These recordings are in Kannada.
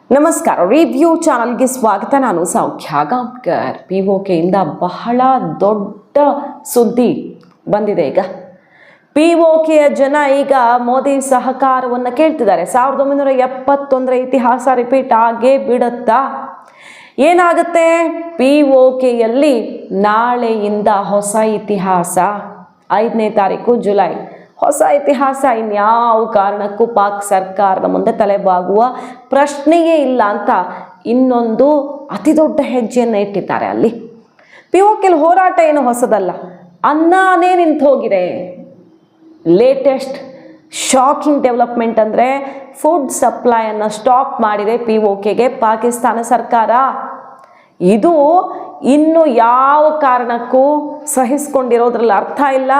ನಮಸ್ಕಾರ, ರಿವ್ಯೂ ಚಾನಲ್ಗೆ ಸ್ವಾಗತ. ನಾನು ಸೌಖ್ಯ ಗಾಂವ್ಕರ್. POKಯಿಂದ ಬಹಳ ದೊಡ್ಡ ಸುದ್ದಿ ಬಂದಿದೆ. ಈಗ POKಯ ಜನ ಈಗ ಮೋದಿ ಸಹಕಾರವನ್ನು ಕೇಳ್ತಿದ್ದಾರೆ. 1971 ಇತಿಹಾಸ ರಿಪೀಟ್ ಆಗೇ ಬಿಡುತ್ತಾ? ಏನಾಗುತ್ತೆ? POKಯಲ್ಲಿ ನಾಳೆಯಿಂದ ಹೊಸ ಇತಿಹಾಸ. 5ನೇ ತಾರೀಕು ಜುಲೈ ಹೊಸ ಇತಿಹಾಸ. ಇನ್ಯಾವ ಕಾರಣಕ್ಕೂ ಪಾಕ್ ಸರ್ಕಾರದ ಮುಂದೆ ತಲೆಬಾಗುವ ಪ್ರಶ್ನೆಯೇ ಇಲ್ಲ ಅಂತ ಇನ್ನೊಂದು ಅತಿ ದೊಡ್ಡ ಹೆಜ್ಜೆಯನ್ನು ಇಟ್ಟಿದ್ದಾರೆ. ಅಲ್ಲಿ POKಯಲ್ಲಿ ಹೋರಾಟ ಏನು ಹೊಸದಲ್ಲ, ಅನ್ನನೇ ನಿಂತು ಹೋಗಿದೆ. ಲೇಟೆಸ್ಟ್ ಶಾಕಿಂಗ್ ಡೆವಲಪ್ಮೆಂಟ್ ಅಂದರೆ ಫುಡ್ ಸಪ್ಲೈಯನ್ನು ಸ್ಟಾಪ್ ಮಾಡಿದೆ POKಗೆ ಪಾಕಿಸ್ತಾನ ಸರ್ಕಾರ. ಇದು ಇನ್ನು ಯಾವ ಕಾರಣಕ್ಕೂ ಸಹಿಸ್ಕೊಂಡಿರೋದ್ರಲ್ಲಿ ಅರ್ಥ ಇಲ್ಲ.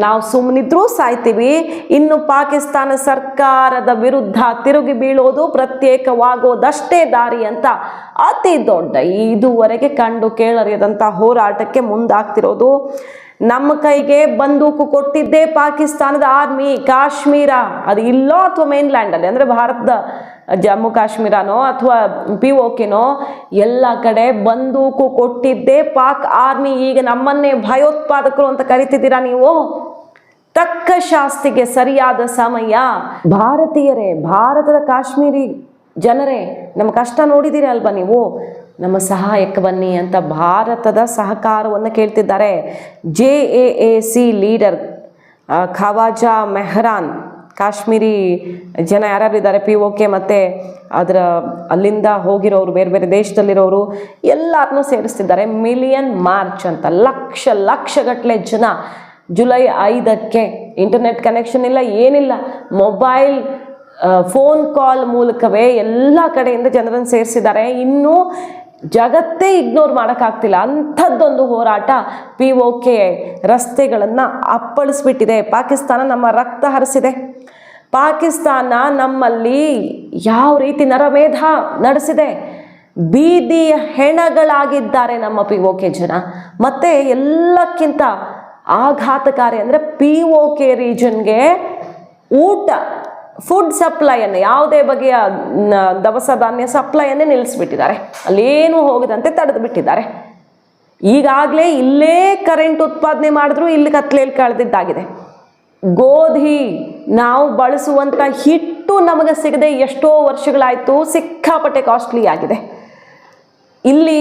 ನಾವು ಸುಮ್ಮನಿದ್ರೂ ಸಾಯ್ತೀವಿ. ಇನ್ನು ಪಾಕಿಸ್ತಾನ ಸರ್ಕಾರದ ವಿರುದ್ಧ ತಿರುಗಿ ಬೀಳೋದು, ಪ್ರತ್ಯೇಕವಾಗೋದಷ್ಟೇ ದಾರಿ ಅಂತ ಅತಿ ದೊಡ್ಡ ಇದುವರೆಗೆ ಕಂಡು ಕೇಳರಿಯದಂಥ ಹೋರಾಟಕ್ಕೆ ಮುಂದಾಗ್ತಿರೋದು. ನಮ್ಮ ಕೈಗೆ ಬಂದೂಕು ಕೊಟ್ಟಿದ್ದೇ ಪಾಕಿಸ್ತಾನದ ಆರ್ಮಿ. ಕಾಶ್ಮೀರ ಅದು ಇಲ್ಲೋ ಅಥವಾ ಮೇನ್ಲ್ಯಾಂಡಲ್ಲಿ ಅಂದರೆ ಭಾರತದ ಜಮ್ಮು ಕಾಶ್ಮೀರನೋ ಅಥವಾ POKನೋ ಎಲ್ಲ ಕಡೆ ಬಂದೂಕು ಕೊಟ್ಟಿದ್ದೇ ಪಾಕ್ ಆರ್ಮಿ. ಈಗ ನಮ್ಮನ್ನೇ ಭಯೋತ್ಪಾದಕರು ಅಂತ ಕರಿತಿದ್ದೀರಾ ನೀವು? ತಕ್ಕ ಶಾಸ್ತಿಗೆ ಸರಿಯಾದ ಸಮಯ. ಭಾರತೀಯರೇ, ಭಾರತದ ಕಾಶ್ಮೀರಿ ಜನರೇ, ನಮ್ಮ ಕಷ್ಟ ನೋಡಿದ್ದೀರಿ ಅಲ್ವಾ ನೀವು? ನಮ್ಮ ಸಹಾಯಕ್ಕೆ ಬನ್ನಿ ಅಂತ ಭಾರತದ ಸಹಕಾರವನ್ನು ಕೇಳ್ತಿದ್ದಾರೆ. JAAC ಲೀಡರ್ ಖವಾಜಾ ಮೆಹರಾನ್, ಕಾಶ್ಮೀರಿ ಜನ ಯಾರ್ಯಾರಿದ್ದಾರೆ POK ಮತ್ತು ಅದರ ಅಲ್ಲಿಂದ ಹೋಗಿರೋರು, ಬೇರೆ ಬೇರೆ ದೇಶದಲ್ಲಿರೋರು ಎಲ್ಲರನ್ನೂ ಸೇರಿಸ್ತಿದ್ದಾರೆ. ಮಿಲಿಯನ್ ಮಾರ್ಚ್ ಅಂತ ಲಕ್ಷಗಟ್ಟಲೆ ಜನ ಜುಲೈ 5ಕ್ಕೆ ಇಂಟರ್ನೆಟ್ ಕನೆಕ್ಷನ್ ಇಲ್ಲ, ಏನಿಲ್ಲ, ಮೊಬೈಲ್ ಫೋನ್ ಕಾಲ್ ಮೂಲಕವೇ ಎಲ್ಲ ಕಡೆಯಿಂದ ಜನರನ್ನು ಸೇರಿಸಿದ್ದಾರೆ. ಇನ್ನೂ ಜಗತ್ತೇ ಇಗ್ನೋರ್ ಮಾಡೋಕ್ಕಾಗ್ತಿಲ್ಲ ಅಂಥದ್ದೊಂದು ಹೋರಾಟ. POK ರಸ್ತೆಗಳನ್ನು ಅಪ್ಪಳಿಸ್ಬಿಟ್ಟಿದೆ. ಪಾಕಿಸ್ತಾನ ನಮ್ಮ ರಕ್ತ ಹರಿಸಿದೆ. ಪಾಕಿಸ್ತಾನ ನಮ್ಮಲ್ಲಿ ಯಾವ ರೀತಿ ನರಮೇಧ ನಡೆಸಿದೆ. ಬೀದಿಯ ಹೆಣಗಳಾಗಿದ್ದಾರೆ ನಮ್ಮ POK ಜನ. ಮತ್ತು ಎಲ್ಲಕ್ಕಿಂತ ಆಘಾತಕಾರಿ ಅಂದರೆ POK ರೀಜನ್ಗೆ ಊಟ, ಫುಡ್ ಸಪ್ಲೈಯನ್ನು, ಯಾವುದೇ ಬಗೆಯ ದವಸ ಧಾನ್ಯ ಸಪ್ಲೈಯನ್ನೇ ನಿಲ್ಲಿಸ್ಬಿಟ್ಟಿದ್ದಾರೆ. ಅಲ್ಲೇನೂ ಹೋಗದಂತೆ ತಡೆದು ಬಿಟ್ಟಿದ್ದಾರೆ. ಈಗಾಗಲೇ ಇಲ್ಲೇ ಕರೆಂಟ್ ಉತ್ಪಾದನೆ ಮಾಡಿದ್ರು ಇಲ್ಲಿ ಕತ್ಲೆಯಲ್ಲಿ ಕಳೆದಿದ್ದಾಗಿದೆ. ಗೋಧಿ ನಾವು ಬಳಸುವಂಥ ಹಿಟ್ಟು ನಮಗೆ ಸಿಗದೆ ಎಷ್ಟೋ ವರ್ಷಗಳಾಯಿತು. ಸಿಕ್ಕಾಪಟ್ಟೆ ಕಾಸ್ಟ್ಲಿ ಆಗಿದೆ. ಇಲ್ಲಿ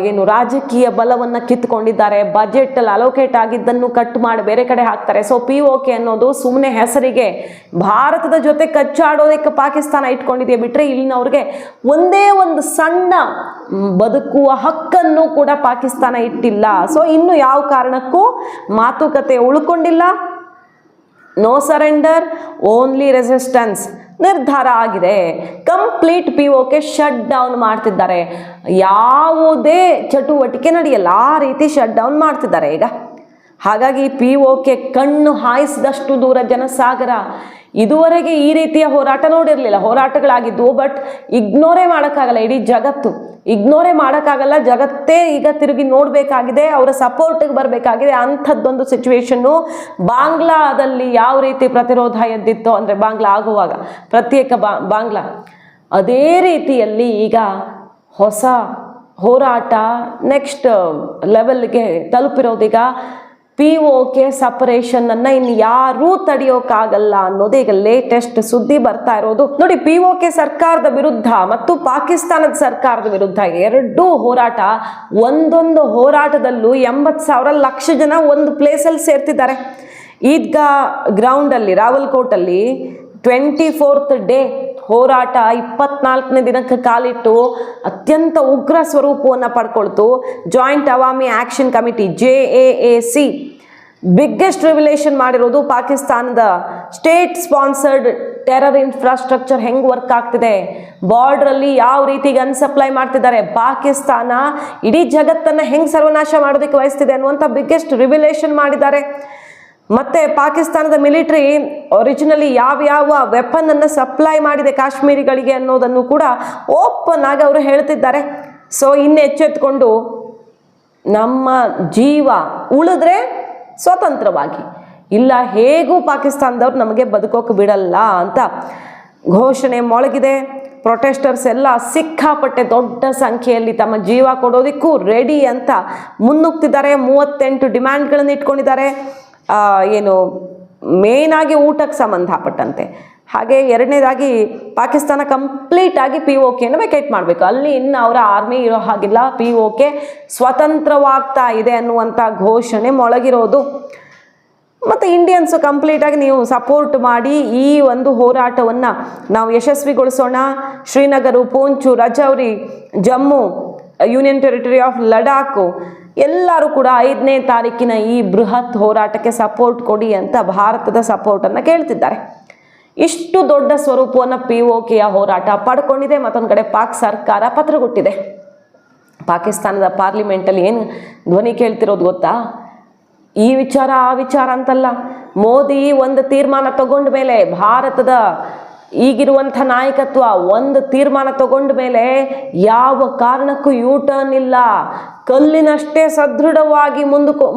ಏನು ರಾಜಕೀಯ ಬಲವನ್ನು ಕಿತ್ಕೊಂಡಿದ್ದಾರೆ. ಬಜೆಟಲ್ಲಿ ಅಲೋಕೇಟ್ ಆಗಿದ್ದನ್ನು ಕಟ್ ಮಾಡಿ ಬೇರೆ ಕಡೆ ಹಾಕ್ತಾರೆ. ಸೊ POK ಅನ್ನೋದು ಸುಮ್ಮನೆ ಹೆಸರಿಗೆ ಭಾರತದ ಜೊತೆ ಕಚ್ಚಾಡೋದಕ್ಕೆ ಪಾಕಿಸ್ತಾನ ಇಟ್ಕೊಂಡಿದೆಯೇ ಬಿಟ್ಟರೆ ಇಲ್ಲಿನವ್ರಿಗೆ ಒಂದೇ ಒಂದು ಸಣ್ಣ ಬದುಕುವ ಹಕ್ಕನ್ನು ಕೂಡ ಪಾಕಿಸ್ತಾನ ಇಟ್ಟಿಲ್ಲ. ಸೊ ಇನ್ನು ಯಾವ ಕಾರಣಕ್ಕೂ ಮಾತುಕತೆ ಉಳ್ಕೊಂಡಿಲ್ಲ. ನೋ ಸರೆಂಡರ್, ಓನ್ಲಿ ರೆಸಿಸ್ಟೆನ್ಸ್ ನಿರ್ಧಾರ ಆಗಿದೆ. ಕಂಪ್ಲೀಟ್ POK ಶಟ್ ಡೌನ್ ಮಾಡ್ತಿದ್ದಾರೆ. ಯಾವುದೇ ಚಟುವಟಿಕೆ ನಡೆಯಲ್ಲ, ಆ ರೀತಿ ಶಟ್ ಡೌನ್ ಮಾಡ್ತಿದ್ದಾರೆ ಈಗ. ಹಾಗಾಗಿ POK ಕಣ್ಣು ಹಾಯಿಸಿದಷ್ಟು ದೂರ ಜನಸಾಗರ. ಇದುವರೆಗೆ ಈ ರೀತಿಯ ಹೋರಾಟ ನೋಡಿರಲಿಲ್ಲ. ಹೋರಾಟಗಳಾಗಿದ್ವು, ಬಟ್ ಇಗ್ನೋರೇ ಮಾಡೋಕ್ಕಾಗಲ್ಲ. ಇಡೀ ಜಗತ್ತು ಇಗ್ನೋರೇ ಮಾಡೋಕ್ಕಾಗಲ್ಲ. ಜಗತ್ತೇ ಈಗ ತಿರುಗಿ ನೋಡಬೇಕಾಗಿದೆ, ಅವರ ಸಪೋರ್ಟಿಗೆ ಬರಬೇಕಾಗಿದೆ. ಅಂಥದ್ದೊಂದು ಸಿಚುವೇಶನ್ನು. ಬಾಂಗ್ಲಾದಲ್ಲಿ ಯಾವ ರೀತಿ ಪ್ರತಿರೋಧ ಎದ್ದಿತ್ತೋ, ಅಂದರೆ ಬಾಂಗ್ಲಾ ಆಗುವಾಗ ಪ್ರತ್ಯೇಕ ಬಾಂಗ್ಲಾ, ಅದೇ ರೀತಿಯಲ್ಲಿ ಈಗ ಹೊಸ ಹೋರಾಟ ನೆಕ್ಸ್ಟ್ ಲೆವೆಲ್ಗೆ ತಲುಪಿರೋದೀಗ. POK ಸಪರೇಷನನ್ನು ಇನ್ನು ಯಾರೂ ತಡೆಯೋಕ್ಕಾಗಲ್ಲ ಅನ್ನೋದೇ ಈಗ ಲೇಟೆಸ್ಟ್ ಸುದ್ದಿ ಬರ್ತಾ ಇರೋದು. ನೋಡಿ, POK ಸರ್ಕಾರದ ವಿರುದ್ಧ ಮತ್ತು ಪಾಕಿಸ್ತಾನದ ಸರ್ಕಾರದ ವಿರುದ್ಧ ಎರಡೂ ಹೋರಾಟ. ಒಂದೊಂದು ಹೋರಾಟದಲ್ಲೂ 80,000 ಲಕ್ಷ ಜನ ಒಂದು ಪ್ಲೇಸಲ್ಲಿ ಸೇರ್ತಿದ್ದಾರೆ. ಈದ್ಗಾ ಗ್ರೌಂಡಲ್ಲಿ ರಾವಲ್ಕೋಟಲ್ಲಿ 24th ಡೇ ಹೋರಾಟ 24ನೇ ದಿನಕ್ಕೆ ಕಾಲಿಟ್ಟು ಅತ್ಯಂತ ಉಗ್ರ ಸ್ವರೂಪವನ್ನು ಪಡ್ಕೊಳ್ತು. Joint Awami action committee JAAC biggest revelation ಮಾಡಿರೋದು ಪಾಕಿಸ್ತಾನದ ಸ್ಟೇಟ್ ಸ್ಪಾನ್ಸರ್ಡ್ ಟೆರರ್ ಇನ್ಫ್ರಾಸ್ಟ್ರಕ್ಚರ್ ಹೆಂಗೆ ವರ್ಕ್ ಆಗ್ತಿದೆ, ಬಾರ್ಡ್ರಲ್ಲಿ ಯಾವ ರೀತಿ ಗನ್ ಸಪ್ಲೈ ಮಾಡ್ತಿದ್ದಾರೆ, ಪಾಕಿಸ್ತಾನ ಇಡೀ ಜಗತ್ತನ್ನು ಹೆಂಗೆ ಸರ್ವನಾಶ ಮಾಡೋದಕ್ಕೆ ವಹಿಸ್ತಿದೆ ಅನ್ನುವಂಥ ಬಿಗ್ಗೆಸ್ಟ್ ರಿವಿಲೇಷನ್ ಮಾಡಿದ್ದಾರೆ. ಮತ್ತು ಪಾಕಿಸ್ತಾನದ ಮಿಲಿಟ್ರಿ ಒರಿಜಿನಲಿ ಯಾವ ವೆಪನನ್ನು ಸಪ್ಲೈ ಮಾಡಿದೆ ಕಾಶ್ಮೀರಿಗಳಿಗೆ ಅನ್ನೋದನ್ನು ಕೂಡ ಓಪನ್ ಆಗಿ ಅವರು ಹೇಳ್ತಿದ್ದಾರೆ. ಸೊ ಇನ್ನು ಎಚ್ಚೆತ್ಕೊಂಡು ನಮ್ಮ ಜೀವ ಉಳಿದ್ರೆ ಸ್ವತಂತ್ರವಾಗಿ, ಇಲ್ಲ ಹೇಗೂ ಪಾಕಿಸ್ತಾನದವ್ರು ನಮಗೆ ಬದುಕೋಕೆ ಬಿಡಲ್ಲ ಅಂತ ಘೋಷಣೆ ಮೊಳಗಿದೆ. ಪ್ರೊಟೆಸ್ಟರ್ಸ್ ಎಲ್ಲ ಸಿಕ್ಕಾಪಟ್ಟೆ ದೊಡ್ಡ ಸಂಖ್ಯೆಯಲ್ಲಿ ತಮ್ಮ ಜೀವ ಕೊಡೋದಕ್ಕೂ ರೆಡಿ ಅಂತ ಮುನ್ನುಗ್ತಿದ್ದಾರೆ. 38 ಡಿಮ್ಯಾಂಡ್ಗಳನ್ನು ಇಟ್ಕೊಂಡಿದ್ದಾರೆ. ಏನು ಮೇನ್ ಆಗಿ ಊಟಕ್ಕೆ ಸಂಬಂಧಪಟ್ಟಂತೆ. ಹಾಗೆ ಎರಡನೇದಾಗಿ ಪಾಕಿಸ್ತಾನ ಕಂಪ್ಲೀಟ್ ಆಗಿ POKನ ವೆಕೇಟ್ ಮಾಡಬೇಕು. ಅಲ್ಲಿ ಇನ್ನು ಅವರ ಆರ್ಮಿ ಇರೋ ಹಾಗಿಲ್ಲ, POK ಸ್ವತಂತ್ರವಾಗ್ತಾ ಇದೆ ಅನ್ನುವಂಥ ಘೋಷಣೆ ಮೊಳಗಿರೋದು. ಮತ್ತು ಇಂಡಿಯನ್ಸು ಕಂಪ್ಲೀಟಾಗಿ ನೀವು ಸಪೋರ್ಟ್ ಮಾಡಿ ಈ ಒಂದು ಹೋರಾಟವನ್ನು ನಾವು ಯಶಸ್ವಿಗೊಳಿಸೋಣ. Srinagar, Poonch, Rajouri, Jammu, union territory of Ladakh ಎಲ್ಲರೂ ಕೂಡ 5ನೇ ತಾರೀಕಿನ ಈ ಬೃಹತ್ ಹೋರಾಟಕ್ಕೆ ಸಪೋರ್ಟ್ ಕೊಡಿ ಅಂತ ಭಾರತದ ಸಪೋರ್ಟನ್ನು ಕೇಳ್ತಿದ್ದಾರೆ. ಇಷ್ಟು ದೊಡ್ಡ ಸ್ವರೂಪವನ್ನು POKಯ ಹೋರಾಟ ಪಡ್ಕೊಂಡಿದೆ. ಮತ್ತೊಂದು ಕಡೆ ಪಾಕ್ ಸರ್ಕಾರ ಪತ್ರ ಕೊಟ್ಟಿದೆ. ಪಾಕಿಸ್ತಾನದ ಪಾರ್ಲಿಮೆಂಟಲ್ಲಿ ಏನು ಧ್ವನಿ ಕೇಳ್ತಿರೋದು ಗೊತ್ತಾ? ಈ ವಿಚಾರ ಆ ವಿಚಾರ ಅಂತಲ್ಲ. ಮೋದಿ ಒಂದು ತೀರ್ಮಾನ ತಗೊಂಡ ಮೇಲೆ, ಭಾರತದ ಈಗಿರುವಂಥ ನಾಯಕತ್ವ ಒಂದು ತೀರ್ಮಾನ ತಗೊಂಡ ಮೇಲೆ ಯಾವ ಕಾರಣಕ್ಕೂ ಟರ್ನ್ ಇಲ್ಲ. ಕಲ್ಲಿನಷ್ಟೇ ಸದೃಢವಾಗಿ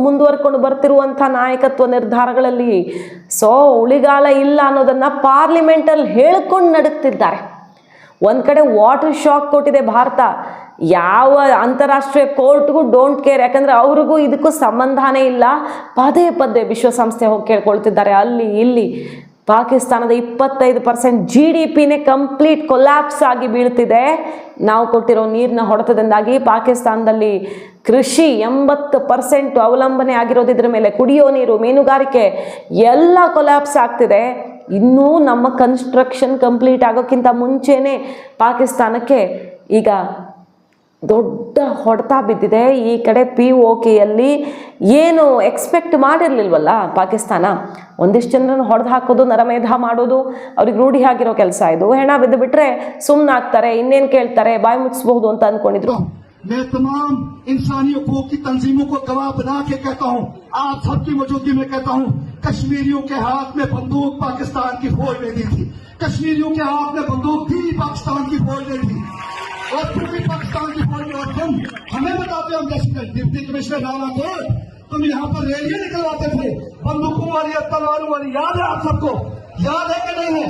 ಮುಂದುವರ್ಕೊಂಡು ಬರ್ತಿರುವಂಥ ನಾಯಕತ್ವ ನಿರ್ಧಾರಗಳಲ್ಲಿ ಉಳಿಗಾಲ ಇಲ್ಲ ಅನ್ನೋದನ್ನು ಪಾರ್ಲಿಮೆಂಟಲ್ಲಿ ಹೇಳ್ಕೊಂಡು ನಡುಕ್ತಿದ್ದಾರೆ. ಒಂದು ಕಡೆ ವಾಟರ್ ಶಾಕ್ ಕೊಟ್ಟಿದೆ ಭಾರತ. ಯಾವ ಅಂತಾರಾಷ್ಟ್ರೀಯ ಕೋರ್ಟ್ಗೂ ಡೋಂಟ್ ಕೇರ್, ಯಾಕಂದರೆ ಅವ್ರಿಗೂ ಇದಕ್ಕೂ ಸಂಬಂಧನೇ ಇಲ್ಲ. ಪದೇ ಪದೇ ವಿಶ್ವಸಂಸ್ಥೆ ಹೋಗಿ ಕೇಳ್ಕೊಳ್ತಿದ್ದಾರೆ. ಅಲ್ಲಿ ಇಲ್ಲಿ ಪಾಕಿಸ್ತಾನದ 25% GDPನೇ ಕಂಪ್ಲೀಟ್ ಕೊಲ್ಯಾಪ್ಸ್ ಆಗಿ ಬೀಳ್ತಿದೆ. ನಾವು ಕೊಟ್ಟಿರೋ ನೀರಿನ ಹೊಡೆತದಿಂದಾಗಿ ಪಾಕಿಸ್ತಾನದಲ್ಲಿ ಕೃಷಿ 80% ಅವಲಂಬನೆ ಆಗಿರೋದು ಇದ್ರ ಮೇಲೆ. ಕುಡಿಯೋ ನೀರು, ಮೀನುಗಾರಿಕೆ ಎಲ್ಲ ಕೊಲ್ಯಾಪ್ಸ್ ಆಗ್ತಿದೆ. ಇನ್ನೂ ನಮ್ಮ ಕನ್ಸ್ಟ್ರಕ್ಷನ್ ಕಂಪ್ಲೀಟ್ ಆಗೋಕ್ಕಿಂತ ಮುಂಚೆನೇ ಪಾಕಿಸ್ತಾನಕ್ಕೆ ಈಗ ದೊಡ್ಡ ಹೊಡೆತ ಬಿದ್ದಿದೆ. ಈ ಕಡೆ POKಯಲ್ಲಿ ಏನು ಎಕ್ಸ್ಪೆಕ್ಟ್ ಮಾಡಿರಲಿಲ್ವಲ್ಲ ಪಾಕಿಸ್ತಾನ. ಒಂದಿಷ್ಟು ಜನರನ್ನು ಹೊಡೆದು ಹಾಕೋದು, ನರಮೇಧ ಮಾಡೋದು ಅವ್ರಿಗೆ ರೂಢಿ ಆಗಿರೋ ಕೆಲಸ ಇದು. ಹೆಣ ಬಿದ್ದು ಬಿಟ್ರೆ ಸುಮ್ಮನಾಗ್ತಾರೆ, ಇನ್ನೇನು ಕೇಳ್ತಾರೆ, ಬಾಯಿ ಮುಚ್ಚಿಸಬಹುದು ಅಂತ ಅಂದ್ಕೊಂಡಿದ್ರು. मैं तमाम इंसानी हकूक की तंजीमों को गवाह बना के कहता हूँ, आप सबकी मौजूदगी में कहता हूँ, कश्मीरियों के हाथ में बंदूक पाकिस्तान की फौज ने दी थी। कश्मीरियों के हाथ में बंदूक थी पाकिस्तान की फौज ने दी, और फिर भी पाकिस्तान की फौज ने, और तुम हमें बताते हो जैसे डिप्टी कमिश्नर नाला को तुम यहाँ पर रैलियां निकलवाते थे बंदूकों वाली, तलवारों वाली। याद है आप सबको? याद है कि नहीं है?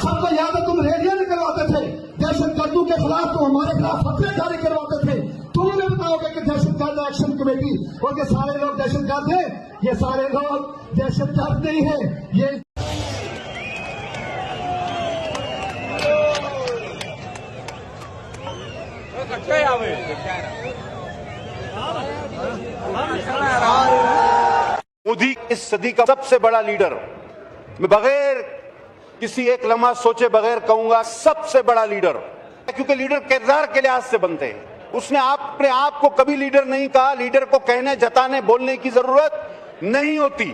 सबको याद है? तुम रैलियां निकलवाते थे दहशतगर्दों के खिलाफ, तो हमारे खिलाफ फतवे जारी करवाते थे। तुम हमें बताओगे कि दहशतगर्द एक्शन कमेटी और ये सारे लोग दहशतगर्द हैं? ये सारे लोग दहशतगर्द नहीं है। ये मोदी इस सदी का सबसे बड़ा लीडर, मैं बगैर किसी एक लम्हा सोचे बगैर कहूंगा सबसे बड़ा लीडर, क्योंकि लीडर किरदार के लिहाज से बनते हैं। उसने अपने आप को कभी लीडर नहीं कहा। लीडर को कहने, जताने, बोलने की जरूरत नहीं होती,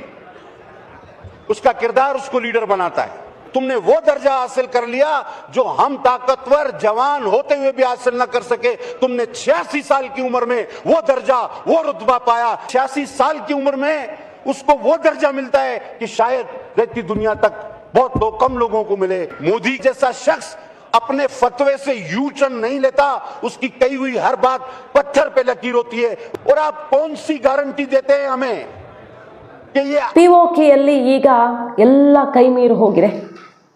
उसका किरदार उसको लीडर बनाता है। तुमने वो दर्जा हासिल कर लिया जो हम ताकतवर जवान होते हुए भी हासिल न कर सके। तुमने 86 साल की उम्र में वो दर्जा, वो रुतबा पाया। 86 साल की उम्र में उसको वो दर्जा मिलता है कि शायद रहती दुनिया तक बहुत कम लोगों को मिले। मोदी जैसा शख्स अपने फतवे से यू टर्न नहीं लेता, उसकी कही हुई हर बात पत्थर पे लकीर होती है। और आप कौन सी गारंटी देते हैं हमें कि ये POKಯಲ್ಲಿ ಈಗ ಎಲ್ಲ ಕೈ ಮೀರಿ ಹೋಗಿದೆ.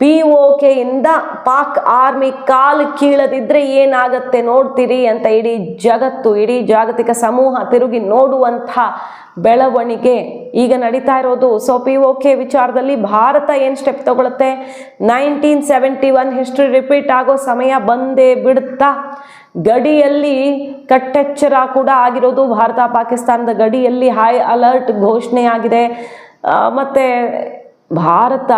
POKಯಿಂದ ಪಾಕ್ ಆರ್ಮಿ ಕಾಲು ಕೀಳದಿದ್ರೆ ಏನಾಗತ್ತೆ ನೋಡ್ತೀರಿ ಅಂತ ಇಡೀ ಜಗತ್ತು, ಇಡೀ ಜಾಗತಿಕ ಸಮೂಹ ತಿರುಗಿ ನೋಡುವಂಥ ಬೆಳವಣಿಗೆ ಈಗ ನಡೀತಾ ಇರೋದು. ಸೊ POK ವಿಚಾರದಲ್ಲಿ ಭಾರತ ಏನು ಸ್ಟೆಪ್ ತಗೊಳುತ್ತೆ? 1971 ಹಿಸ್ಟ್ರಿ ರಿಪೀಟ್ ಆಗೋ ಸಮಯ ಬಂದೇ ಬಿಡುತ್ತಾ? ಗಡಿಯಲ್ಲಿ ಕಟ್ಟೆಚ್ಚರ ಕೂಡ ಆಗಿರೋದು. ಭಾರತ ಪಾಕಿಸ್ತಾನದ ಗಡಿಯಲ್ಲಿ ಹೈ ಅಲರ್ಟ್ ಘೋಷಣೆ ಆಗಿದೆ. ಮತ್ತು ಭಾರತ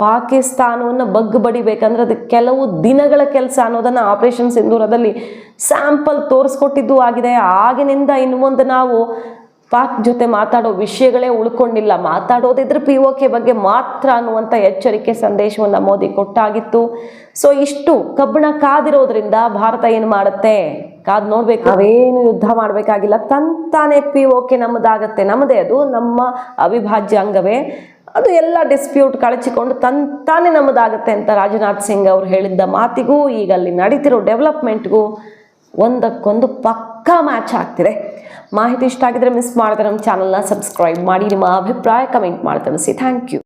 ಪಾಕಿಸ್ತಾನವನ್ನು ಬಗ್ಗಬಡಿಬೇಕಂದ್ರೆ ಅದು ಕೆಲವು ದಿನಗಳ ಕೆಲಸ ಅನ್ನೋದನ್ನು ಆಪರೇಷನ್ ಸಿಂಧೂರದಲ್ಲಿ ಸ್ಯಾಂಪಲ್ ತೋರಿಸ್ಕೊಟ್ಟಿದ್ದು ಆಗಿದೆ. ಆಗಿನಿಂದ ಇನ್ನು ಮುಂದೆ ನಾವು ಪಾಕ್ ಜೊತೆ ಮಾತಾಡೋ ವಿಷಯಗಳೇ ಉಳ್ಕೊಂಡಿಲ್ಲ. ಮಾತಾಡೋದಿದ್ರೆ POK ಬಗ್ಗೆ ಮಾತ್ರ ಅನ್ನುವಂಥ ಎಚ್ಚರಿಕೆ ಸಂದೇಶವನ್ನು ಮೋದಿ ಕೊಟ್ಟಾಗಿತ್ತು. ಸೊ ಇಷ್ಟು ಕಬ್ಬಣ ಕಾದಿರೋದ್ರಿಂದ ಭಾರತ ಏನು ಮಾಡುತ್ತೆ ಕಾದು ನೋಡ್ಬೇಕು. ನಾವೇನು ಯುದ್ಧ ಮಾಡಬೇಕಾಗಿಲ್ಲ, ತಂತಾನೆ POK ನಮ್ಮದಾಗತ್ತೆ. ನಮ್ಮದೇ, ಅದು ನಮ್ಮ ಅವಿಭಾಜ್ಯ ಅಂಗವೇ. ಅದು ಎಲ್ಲ ಡಿಸ್ಪ್ಯೂಟ್ ಕಳಚಿಕೊಂಡು ತಂತಾನೆ ನಮ್ಮದಾಗತ್ತೆ ಅಂತ ರಾಜನಾಥ್ ಸಿಂಗ್ ಅವರು ಹೇಳಿದ್ದ ಮಾತಿಗೂ ಈಗ ಅಲ್ಲಿ ನಡೀತಿರೋ ಡೆವಲಪ್ಮೆಂಟ್ಗೂ ಒಂದಕ್ಕೊಂದು ಪಕ್ಕಾ ಮ್ಯಾಚ್ ಆಗ್ತಿದೆ. ಮಾಹಿತಿ ಇಷ್ಟ ಆಗಿದ್ರೆ ಮಿಸ್ ಮಾಡಿದ್ರೆ ನಮ್ಮ ಚಾನಲ್ನ ಸಬ್ಸ್ಕ್ರೈಬ್ ಮಾಡಿ, ನಿಮ್ಮ ಅಭಿಪ್ರಾಯ ಕಮೆಂಟ್ ಮಾಡಿ ತಿಳಿಸಿ. Thank you.